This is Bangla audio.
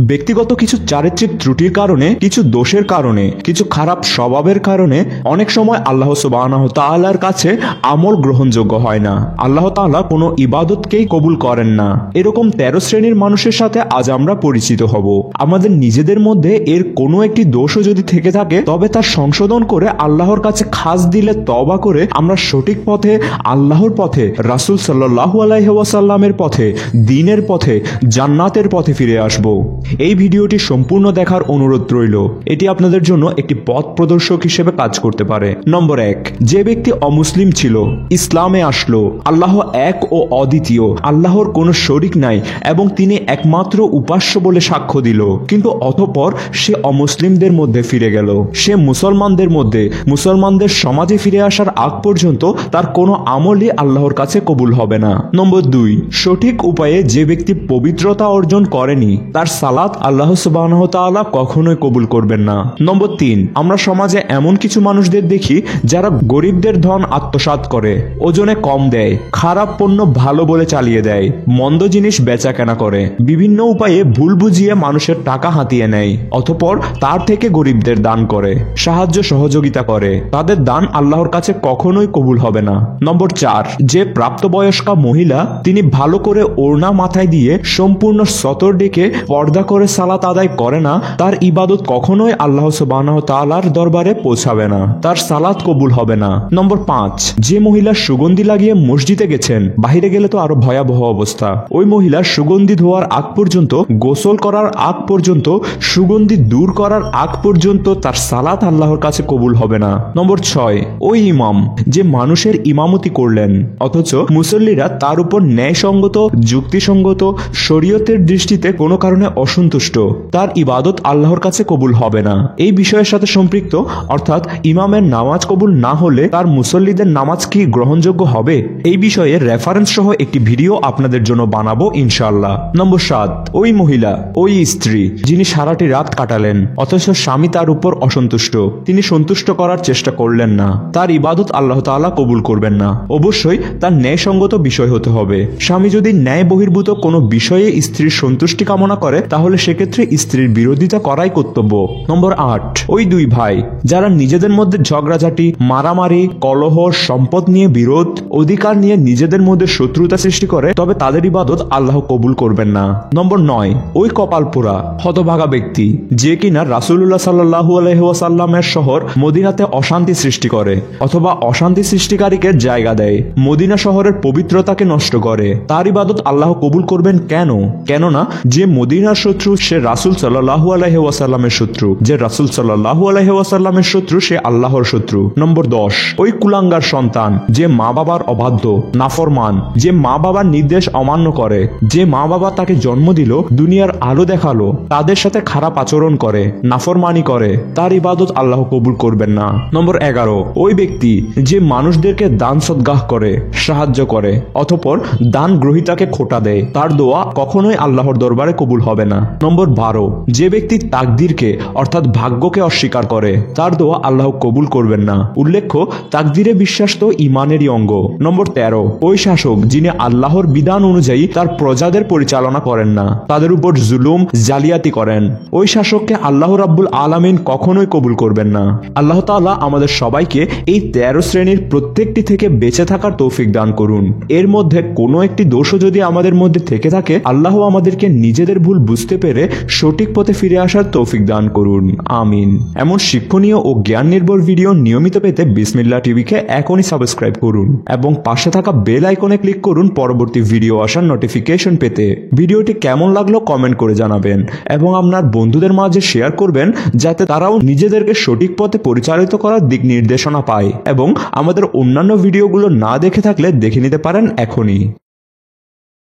ব্যক্তিগত কিছু চারিত্রিক ত্রুটির কারণে, কিছু দোষের কারণে, কিছু খারাপ স্বভাবের কারণে অনেক সময় আল্লাহ সুবহানাহু তাআলার কাছে আমল গ্রহণযোগ্য হয় না। আল্লাহ তাআলা কোনো ইবাদতকেই কবুল করেন না। এরকম 13 শ্রেণীর মানুষের সাথে আজ আমরা পরিচিত হব। আমাদের নিজেদের মধ্যে এর কোনো একটি দোষও যদি থেকে থাকে তবে তার সংশোধন করে আল্লাহর কাছে খাস দিলে তওবা করে আমরা সঠিক পথে, আল্লাহর পথে, রাসূল সাল্লাল্লাহু আলাইহি ওয়াসাল্লামের পথে, দ্বীনের পথে, জান্নাতের পথে ফিরে আসব। এই ভিডিওটি সম্পূর্ণ দেখার অনুরোধ রইল। এটি আপনাদের জন্য একটি পথ প্রদর্শক হিসেবে কাজ করতে পারে। নম্বর 1, যে ব্যক্তি অমুসলিম ছিল, ইসলামে আসলো, আল্লাহ এক ও অদ্বিতীয়, আল্লাহর কোনো শরিক নাই এবং তিনি একমাত্র উপাস্য বলে সাক্ষ্য দিল, কিন্তু অতঃপর সে অমুসলিমদের মধ্যে ফিরে গেল। সে মুসলমানদের সমাজে ফিরে আসার আগ পর্যন্ত তার কোনো আমলই আল্লাহর কাছে কবুল হবে না। নম্বর 2, সঠিক উপায়ে যে ব্যক্তি পবিত্রতা অর্জন করেনি তার সালাত আল্লাহ সুবহানাহু তাআলা কখনোই কবুল করবেন না। নম্বর 3, আমরা সমাজে এমন কিছু মানুষদের দেখি যারা গরিবদের ধন আত্মসাৎ করে, ওজনে কম দেয়, খারাপ পণ্য ভালো বলে চালিয়ে দেয়, মন্দ জিনিস বেচা কেনা করে, বিভিন্ন উপায়ে ভুল বুঝিয়ে মানুষের টাকা হাতিয়ে নেয়, অতঃপর তার থেকে গরিবদের দান করে, সাহায্য সহযোগিতা করে। তাদের দান আল্লাহর কাছে কখনোই কবুল হবে না। নম্বর 4, যে প্রাপ্তবয়স্কা মহিলা তিনি ভালো করে ওড়না মাথায় দিয়ে সম্পূর্ণ সতর ডেকে পর্দা করে সালাত আদায় করে না, তার ইবাদত কখনোই আল্লাহ সুবহানাহু তাআলার দরবারে পৌঁছাবে না, তার সালাত কবুল হবে না। নম্বর 5, যে মহিলা সুগন্ধি লাগিয়ে মসজিদে গেছেন, বাহিরে গেলে তো আরো ভয়াবহ অবস্থা, ওই মহিলা সুগন্ধি ধোয়ার আগ পর্যন্ত, গোসল করার আগ পর্যন্ত, সুগন্ধি দূর করার আগ পর্যন্ত তার সালাত আল্লাহর কাছে কবুল হবে না। নম্বর 6, ওই ইমাম যে মানুষের ইমামতি করলেন অথচ মুসল্লিরা তার উপর ন্যায়সঙ্গত, যুক্তিসঙ্গত, শরীয়তের দৃষ্টিতে কোনো কারণে অসন্তুষ্ট, তার ইবাদত আল্লাহর কাছে কবুল হবে না। এই বিষয়ের সাথে সম্পৃক্ত, অর্থাৎ ইমামের নামাজ কবুল না হলে তার মুসল্লিদের নামাজ কি গ্রহণযোগ্য হবে? এই বিষয়ে রেফারেন্স সহ একটি ভিডিও আপনাদের জন্য বানাবো ইনশাআল্লাহ। নম্বর 7, ওই মহিলা, ওই স্ত্রী যিনি সারাটি রাত কাটালেন অথচ স্বামী তার উপর অসন্তুষ্ট, তিনি সন্তুষ্ট করার চেষ্টা করলেন না, তার ইবাদত আল্লাহ তাআলা কবুল করবেন না। অবশ্যই তার ন্যায়সঙ্গত বিষয় হতে হবে। স্বামী যদি ন্যায় বহির্ভূত কোনো বিষয়ে স্ত্রীর সন্তুষ্টি কামনা করে তাহলে সেক্ষেত্রে স্ত্রীর বিরোধিতা করাই কর্তব্য। নম্বর 8, ওই 2 ভাই যারা নিজেদের মধ্যে ঝগড়াঝাটি, মারামারি, কলহ, সম্পদ নিয়ে বিরোধ, অধিকার নিয়ে নিজেদের মধ্যে শত্রুতা সৃষ্টি করে, তবে তাদের ইবাদত আল্লাহ কবুল করবেন না। নম্বর 9, ওই কপালপোড়া হতভাগা ব্যক্তি যে কিনা রাসূলুল্লাহ সাল্লাল্লাহু আলাইহি ওয়াসাল্লামের শহর মদিনাতে অশান্তি সৃষ্টি করে অথবা অশান্তি সৃষ্টিকারীকে জায়গা দেয়, মদিনা শহরের পবিত্রতাকে নষ্ট করে, তার ইবাদত আল্লাহ কবুল করবেন কেন? কেননা যে মদিনার শত্রু সে রাসূল সাল্লাল্লাহু আলাইহি ওয়াসাল্লামের শত্রু, যে রাসূল সাল্লাল্লাহু আলাইহি ওয়াসাল্লামের শত্রু সে আল্লাহর শত্রু। নম্বর 10, ওই কুলাঙ্গার সন্তান যে মা বাবার অবাধ্য, নাফরমান, যে মা বাবার নির্দেশ অমান্য করে, যে মা বাবা তাকে জন্ম দিল, দুনিয়ার আলো দেখালো, তাদের সাথে খারাপ আচরণ করে, নাফরমানি করে, তার ইবাদত আল্লাহ কবুল করবেন না। নম্বর 11, ওই ব্যক্তি যে মানুষদেরকে দান সদগাহ করে, সাহায্য করে, অতঃপর দান গ্রহীতাকে খোটা দেয়, তার দোয়া কখনোই আল্লাহর দরবারে কবুল হবে না। নম্বর 12, যে ব্যক্তি তাকদীরকে অর্থাৎ ভাগ্যকে অস্বীকার করে, তার দোয়া আল্লাহ কবুল করবেন না। উল্লেখ্য, তাকদীরে বিশ্বাস তো ঈমানেরই অঙ্গ। নম্বর 13, ওই শাসক যিনি আল্লাহর বিধান অনুযায়ী তার প্রজাদের পরিচালনা করেন না, তাদের উপর জুলুম, জালিয়াতি করেন, ওই শাসককে আল্লাহ রাব্বুল আলামিন কখনোই কবুল করবেন না। আল্লাহ তাআলা আমাদের সবাইকে এই 13 শ্রেণীর প্রত্যেকটি থেকে বেঁচে থাকার তৌফিক দান করুন। এর মধ্যে কোনো একটি দোষও যদি আমাদের মধ্যে থেকে থাকে, আল্লাহ আমাদেরকে নিজেদের ভুল বুঝতে পেরে সঠিক পথে ফিরে আসার তৌফিক দান করুন, আমিন। এমন শিক্ষণীয় ও জ্ঞান নির্ভর ভিডিও নিয়মিত পেতে বিসমিল্লাহ টিভিকে এখনই সাবস্ক্রাইব করুন এবং পাশে থাকা বেল আইকনে ক্লিক করুন পরবর্তী ভিডিও আসার নোটিফিকেশন পেতে। ভিডিওটি কেমন লাগলো কমেন্ট করে জানাবেন এবং আপনার বন্ধুদের মাঝে শেয়ার করবেন যাতে তারাও নিজেদেরকে সঠিক পথে পরিচালিত করার দিক নির্দেশনা পায় এবং আমাদের অন্যান্য ভিডিওগুলো না দেখে থাকলে দেখে নিতে পারেন এখনই।